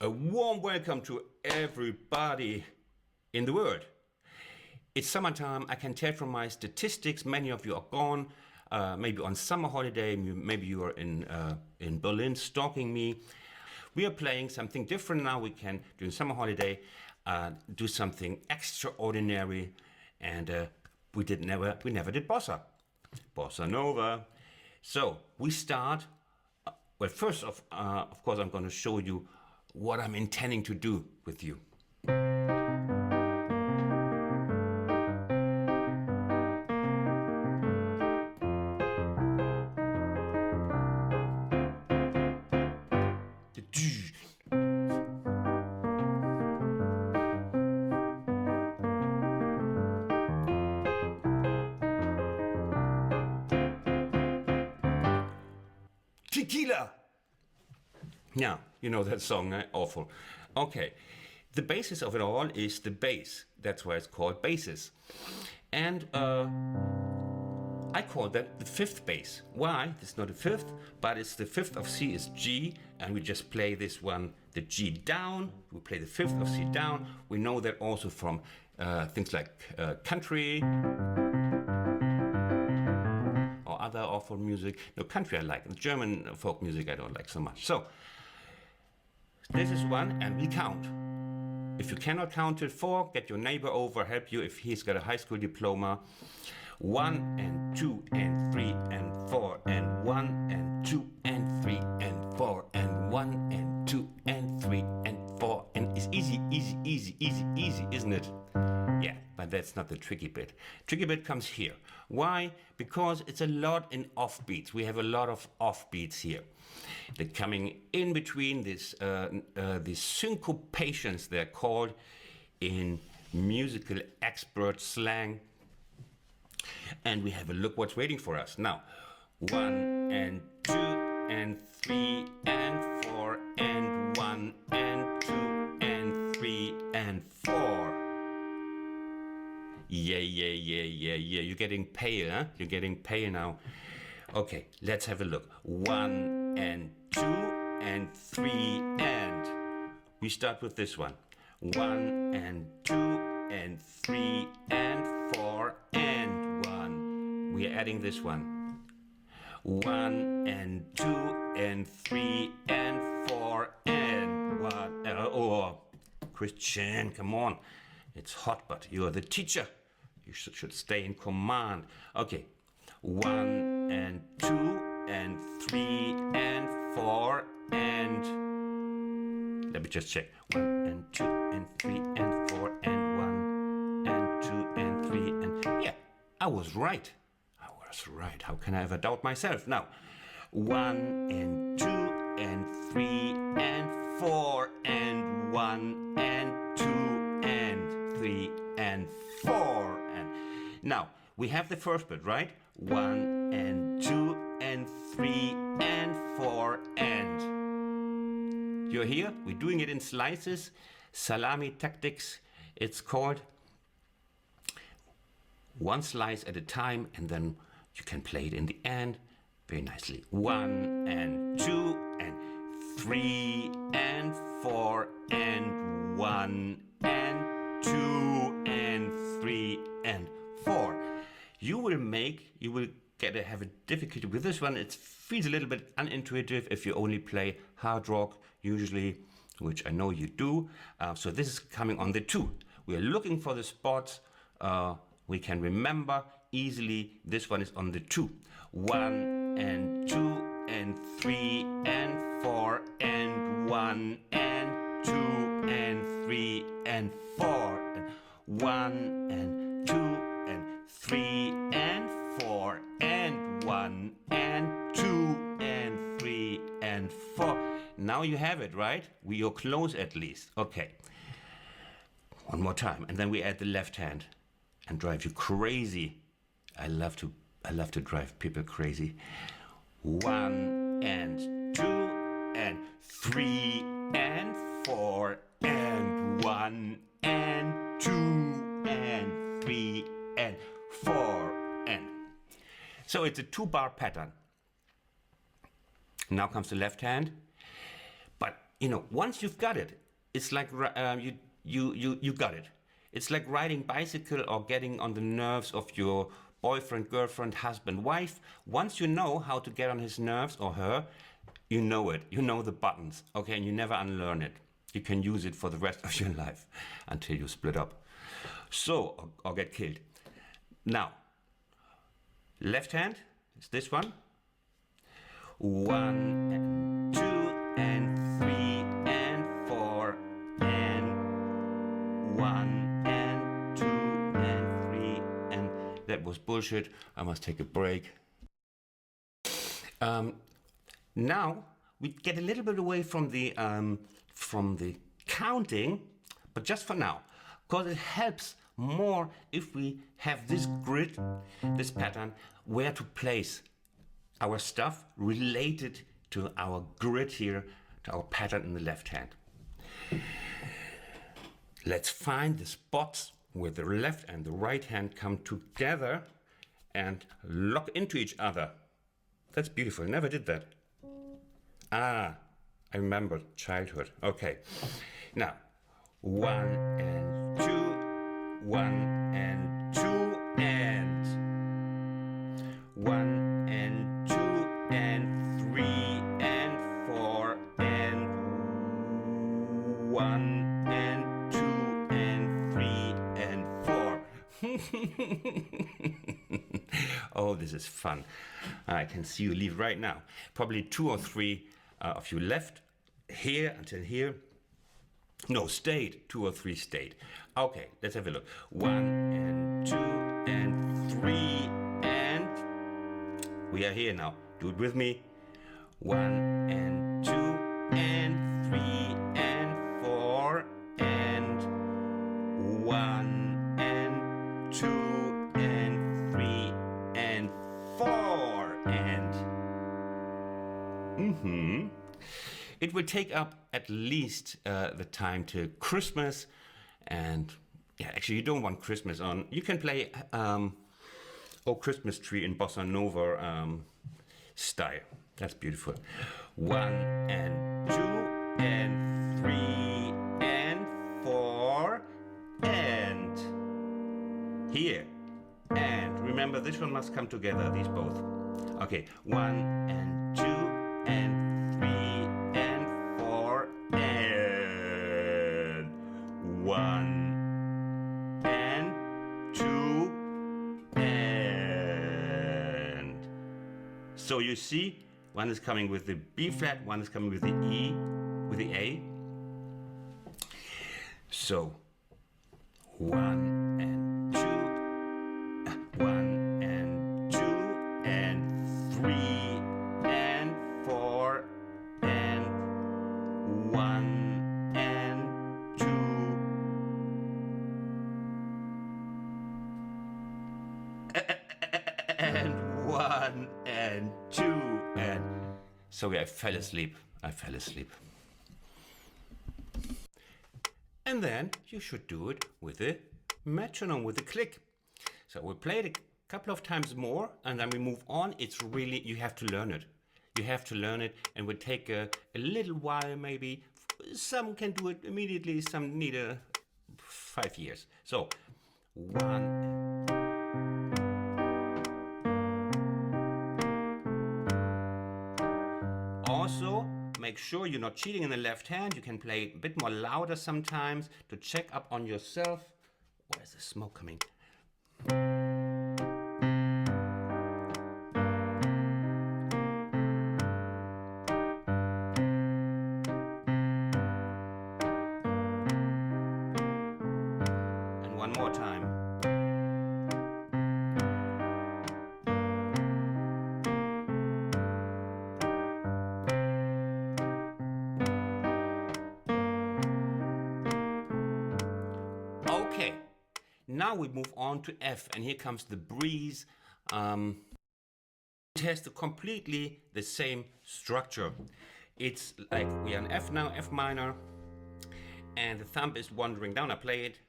A warm welcome to everybody in the world. It's summertime. I can tell from my statistics many of you are gone, maybe on summer holiday, maybe you are in Berlin stalking me. We are playing something different now. We can, during summer holiday, do something extraordinary, and we never did bossa nova. So we start. Well, first of course, I'm going to show you what I'm intending to do with you. Tequila! Now, you know that song, awful. Okay, the basis of it all is the bass. That's why it's called basses. And I call that the fifth bass. Why? It's not a fifth, but it's the fifth of C is G, and we just play this one, the G down. We play the fifth of C down. We know that also from things like country, other awful music. No, country I like. The German folk music I don't like so much. So this is one, and we count. If you cannot count till 4, get your neighbor over, help you if he's got a high school diploma. 1 and 2 and 3 and 4 and 1 and 2 and 3 and 4 and 1 and 2 and 3 and 4, and it's easy, easy, easy, easy, easy, isn't it? Yeah, but that's not the tricky bit. Tricky bit comes here. Why? Because it's a lot in offbeats. We have a lot of offbeats here. They're coming in between these syncopations, they're called in musical expert slang. And we have a look what's waiting for us. Now, 1 and 2 and 3 and 4 and 1 and 2 and 3 and 4. Yeah. You're getting pale, huh? You're getting pale now. Okay, let's have a look. 1 and 2 and 3 and. We start with this one. 1 and 2 and 3 and 4 and 1. We are adding this one. 1 and 2 and 3 and 4 and 1. Oh, Christian, come on. It's hot, but you're the teacher. You should stay in command. Okay. 1 and 2 and 3 and 4 and. Let me just check. 1 and 2 and 3 and 4 and 1 and 2 and 3 and. Yeah, I was right. How can I ever doubt myself? Now, 1 and 2 and 3 and 4 and 1 and 2 and 3 and 4 and. Now, we have the first bit, right? 1 and 2 and 3 and 4 and. You're here? We're doing it in slices. Salami tactics, it's called. One slice at a time, and then you can play it in the end very nicely. 1 and 2 and 3 and 4 and 1 and 2 and 3 and 4. You will have a difficulty with this one. It feels a little bit unintuitive if you only play hard rock usually, which I know you do. So this is coming on the 2. We are looking for the spots we can remember easily. This one is on the 2. 1 and 2 and 3 and 4 and 1 and 2 and 3 and 4 and 1 and 2 and 3 and 4 and 1 and 2 and 3 and 4. Now you have it, right? You're close at least. Okay. One more time, and then we add the left hand and drive you crazy. I love to drive people crazy. 1 and 2 and 3 and 4 and 1 and 2 and 3 and 4 and. So it's a 2-bar pattern. Now comes the left hand, but you know, once you've got it, it's like you got it. It's like riding bicycle or getting on the nerves of your boyfriend, girlfriend, husband, wife. Once you know how to get on his nerves or her, you know it. You know the buttons, okay, and you never unlearn it. You can use it for the rest of your life until you split up. So, or get killed. Now, left hand is this one. 1 and 2 and 3 and 4 and 1 and 2 and 3 and that was bullshit. I must take a break. Now we get a little bit away from the counting, but just for now, because it helps more if we have this grid, this pattern, where to place our stuff related to our grid here, to our pattern in the left hand. Let's find the spots where the left and the right hand come together and lock into each other. That's beautiful. Never did that. Ah, I remember childhood. Okay. Now, 1 and 2, 1 and 2 and 1 and 2 and 3 and 4 and 1 and 2 and 3 and 4. Oh, this is fun. I can see you leave right now. Probably 2 or 3 of you left here until here. No, stayed. 2 or 3 stayed. Okay, let's have a look. 1 and 2 and 3 and we are here now. Do it with me. 1 and 2 and 3 and 4 and 1 and 2 and 3 and 4 and it will take up at least the time to Christmas, and yeah, actually you don't want Christmas on. You can play Oh Christmas Tree in Bossa Nova style. That's beautiful. 1 and 2 and 3 and 4 and here. And remember, this one must come together, these both. Okay, 1 and 2 and 3 and 4 and 1 and 2 and. So you see, one is coming with the B flat, one is coming with the E, with the A. So 1 and 2, 1 and 2 and 3 and 4 and 1 and 2 and 1 and 2 and. Sorry, I fell asleep. And then you should do it with a metronome, with a click. So we'll play it a couple of times more and then we move on. It's really, you have to learn it. You have to learn it, and will take a little while maybe. Some can do it immediately, some need 5 years. So 1. Also, make sure you're not cheating in the left hand. You can play a bit more louder sometimes to check up on yourself. Where's the smoke coming? And one more time. Okay, now we move on to F, and here comes the breeze. It has completely the same structure. It's like we are on F now, F minor, and the thumb is wandering down. I play it.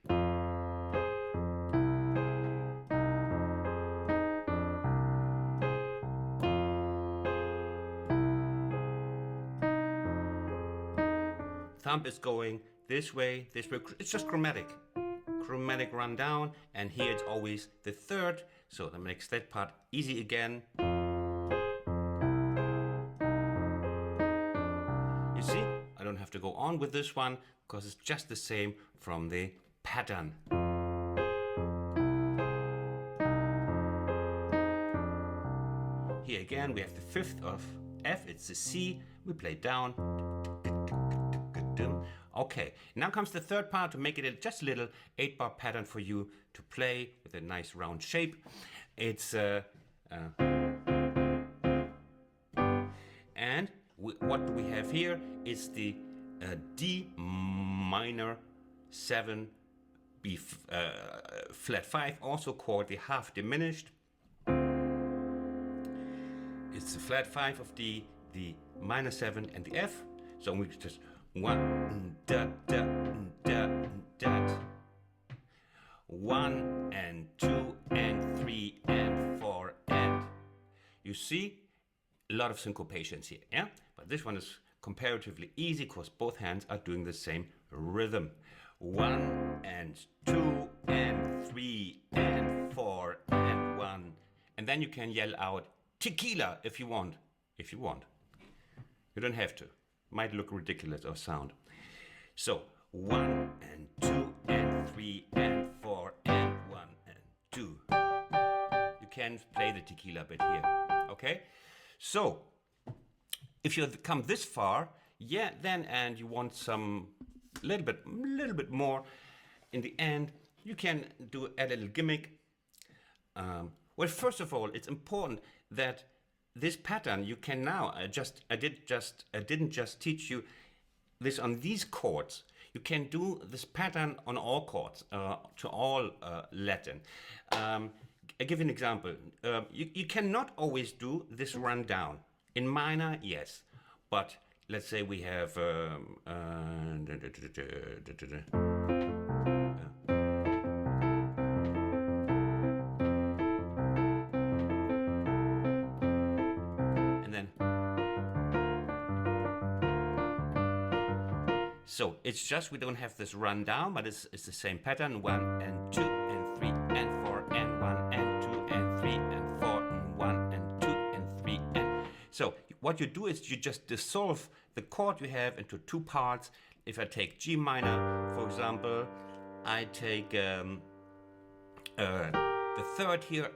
thumb is going this way, this way. It's just chromatic. Chromatic run down, and here it's always the third, so that makes that part easy again. You see, I don't have to go on with this one because it's just the same from the pattern. Here again we have the fifth of F, it's the C, we play down. Okay, now comes the third part to make it just a little 8-bar pattern for you to play with a nice round shape. It's and what we have here is the D minor 7 B flat 5, also called the half diminished. It's the flat 5 of D, the minor 7 and the F. So we just 1 da da da da, 1 and 2 and 3 and 4 and. You see, a lot of syncopations here, yeah? But this one is comparatively easy because both hands are doing the same rhythm. 1 and 2 and 3 and 4 and 1. And then you can yell out tequila if you want. If you want. You don't have to. Might look ridiculous or sound. So 1 and 2 and 3 and 4 and 1 and 2. You can play the tequila bit here. Okay? So if you come this far, yeah, then and you want some little bit more in the end, you can add a little gimmick. Well, first of all, it's important that this pattern you can now I didn't just teach you this on these chords. You can do this pattern on all chords, to all Latin. I give you an example. You cannot always do this run down. In minor, yes, but let's say we have so it's just we don't have this run down, but it's the same pattern. 1 and 2 and 3 and 4 and 1 and 2 and 3 and 4 and 1 and 2 and 3 and. So what you do is you just dissolve the chord you have into two parts. If I take G minor, for example, I take the third here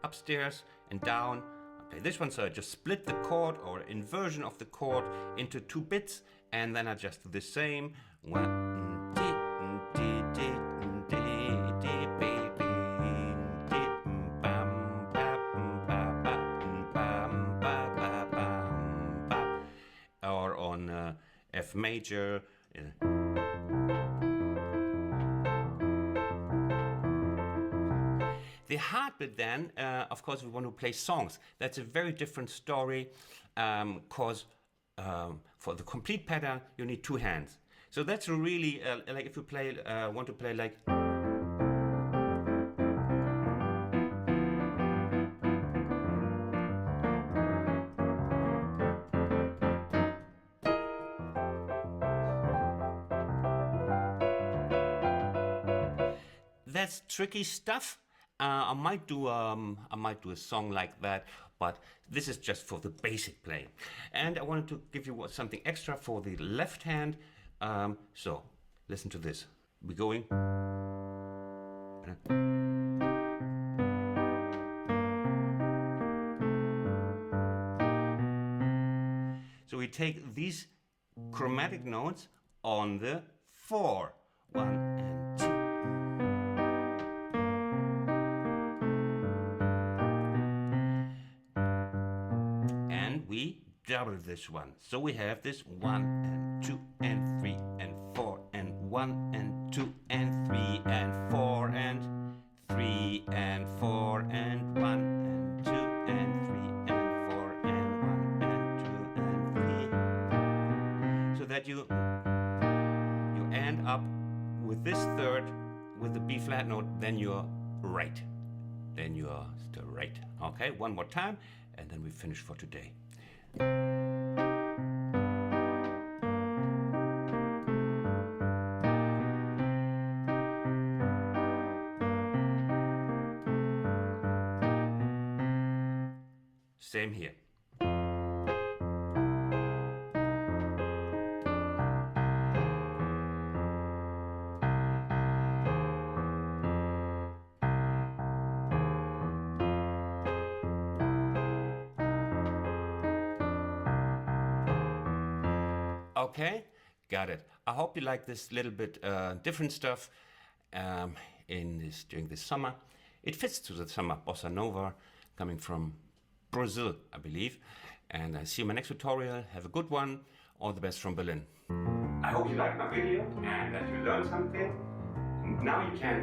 upstairs and down. I play this one, so I just split the chord or inversion of the chord into two bits. And then I just do the same. Or on F major. The hard bit then, of course, we want to play songs. That's a very different story, because for the complete pattern, you need two hands. So that's really like if you play, want to play like. That's tricky stuff. I might do a song like that, but this is just for the basic playing. And I wanted to give you something extra for the left hand. So listen to this. We're going. So we take these chromatic notes on the 4. 1 and 2. We double this one. So we have this 1 and 2 and 3 and 4 and 1 and 2 and 3 and 4 and 3 and 4 and 1 and 2 and 3 and 4 and 1 and 2 and 3. So that you end up with this third with the B flat note, then you're right. Then you are still right. Okay, one more time, and then we finish for today. Same here. Okay, got it. I hope you like this little bit different stuff during this summer. It fits to the summer bossa nova coming from Brazil, I believe. And I see you in my next tutorial. Have a good one. All the best from Berlin. I hope you liked my video and that you learned something. Now you can